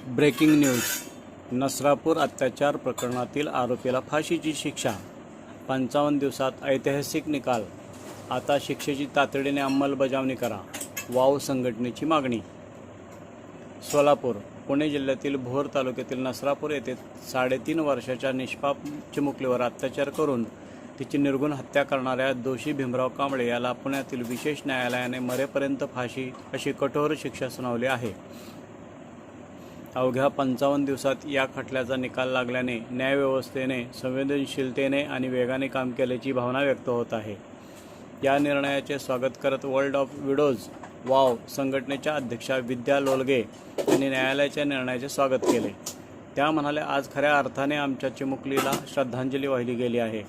Breaking news. Nasrapur अत्याचार प्रकरणातील आरोपीला फाशीची शिक्षा. 55 दिवसात ऐतिहासिक निकाल. आता शिक्षेची तातडीने अंमलबजावणी करा. वाव संघटनेची मागणी. सोलापूर. पुणे जिल्ह्यातील भोर तालुक्यातील नसरापूर येथे 3.5 वर्षाच्या निष्पाप चिमुकलीवर अत्याचार करून तिची निर्घृण हत्या करणाऱ्या दोषी भीमराव कांबळे याला पुण्यातील विशेष न्यायालयाने मरेपर्यंत फाशी अशी कठोर शिक्षा सुनावली आहे. अवघ्या 55 दिवसात या खटल्याचा निकाल लागल्याने न्यायव्यवस्थेने संवेदनशीलतेने आणि वेगाने काम केल्याची भावना व्यक्त होत आहे. या निर्णयाचे स्वागत करत वर्ल्ड ऑफ विडोज वाव संघटनेच्या अध्यक्षा विद्या लोलगे यांनी न्यायालयाच्या निर्णयाचे स्वागत केले. त्या म्हणाल्या, आज खऱ्या अर्थाने आमच्या चिमुकलीला श्रद्धांजली वाहिली गेली आहे.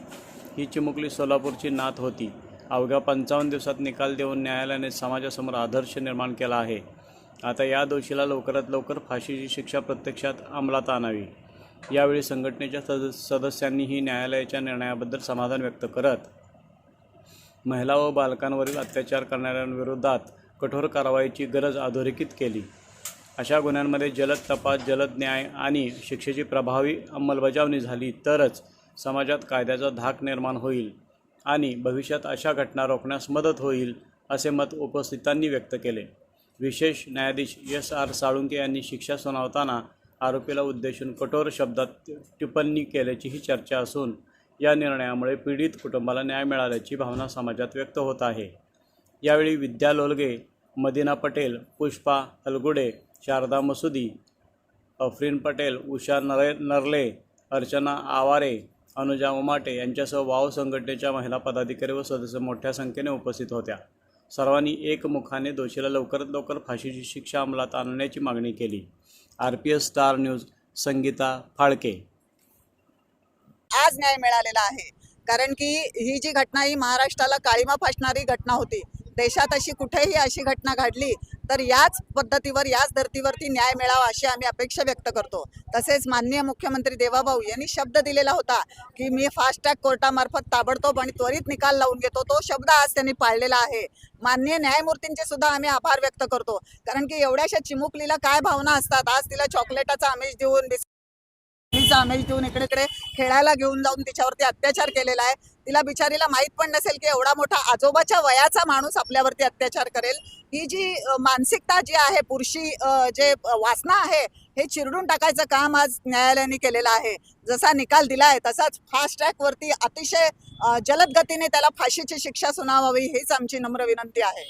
ही चिमुकली सोलापूरची नात होती. अवघ्या 55 दिवसात निकाल देऊन न्यायालयाने समाजासमोर आदर्श निर्माण केला आहे. आता या दोषीला लवकरात लवकर फाशीची शिक्षा प्रत्यक्षात अंमलात आणावी. यावेळी संघटनेच्या सदस्यांनीही न्यायालयाच्या निर्णयाबद्दल समाधान व्यक्त करत महिला व बालकांवरील अत्याचार करणाऱ्यांविरोधात कठोर कारवाईची गरज अधोरेखित केली. अशा गुन्ह्यांमध्ये जलद तपास, जलद न्याय आणि शिक्षेची प्रभावी अंमलबजावणी झाली तरच समाजात कायद्याचा धाक निर्माण होईल आणि भविष्यात अशा घटना रोखण्यास मदत होईल, असे मत उपस्थितांनी व्यक्त केले. विशेष न्यायाधीश S.R. साळुंके यांनी शिक्षा सुनावताना आरोपीला उद्देशून कठोर शब्दात टिप्पणी केल्याचीही चर्चा असून या निर्णयामुळे पीडित कुटुंबाला न्याय मिळाल्याची भावना समाजात व्यक्त होत आहे. यावेळी विद्या लोलगे, मदिना पटेल, पुष्पा हलगुडे, शारदा मसुदी, अफरीन पटेल, उषा नरले, अर्चना आवारे, अनुजा उमाटे यांच्यासह वाव संघटनेच्या महिला पदाधिकारी व सदस्य मोठ्या संख्येने उपस्थित होत्या. सर्वांनी एकमुखाने दोषीला लवकरात लवकर फाशीची शिक्षा अंमलात आणण्याची मागणी केली. RPS star news Sangeeta Phalke. आज न्याय मिळालेला आहे, कारण की ही जी घटना ही महाराष्ट्राला काळीमा फासणारी घटना होती. देशात अशी कुठेही अशी घटना घडली तर याच पद्धतीवर, याच धर्तीवरती न्याय मिळावा अशी आम्ही अपेक्षा व्यक्त करतो. तसेच माननीय मुख्यमंत्री देवाभाऊ यांनी शब्द दिलेला होता की मी फास्ट ट्रॅक कोर्टामार्फत ताबडतोब आणि त्वरित निकाल लावून घेतो. तो शब्द आज त्यांनी पाळलेला आहे. माननीय न्यायमूर्तींचे सुद्धा आम्ही आभार व्यक्त करतो, कारण की एवढ्याशा चिमुकलीला काय भावना असतात. आज तिला चॉकलेटाचा आमिष देऊन, बिस्किटचा आमिष देऊन इकडे खेळायला घेऊन जाऊन तिच्यावरती अत्याचार केलेला आहे. तिला बिचारीला माहीत पण नसेल की एवढा मोठा आजोबाच्या वयाचा माणूस आपल्यावरती अत्याचार करेल. ही जी मानसिकता जी आहे, पुरुषी जे वासना आहे, हे चिरडून टाकायचं काम आज न्यायालयाने केलेलं आहे. जसा निकाल दिला आहे तसाच फास्ट ट्रॅकवरती अतिशय जलद गतीने त्याला फाशीची शिक्षा सुनावावी हीच आमची नम्र विनंती आहे.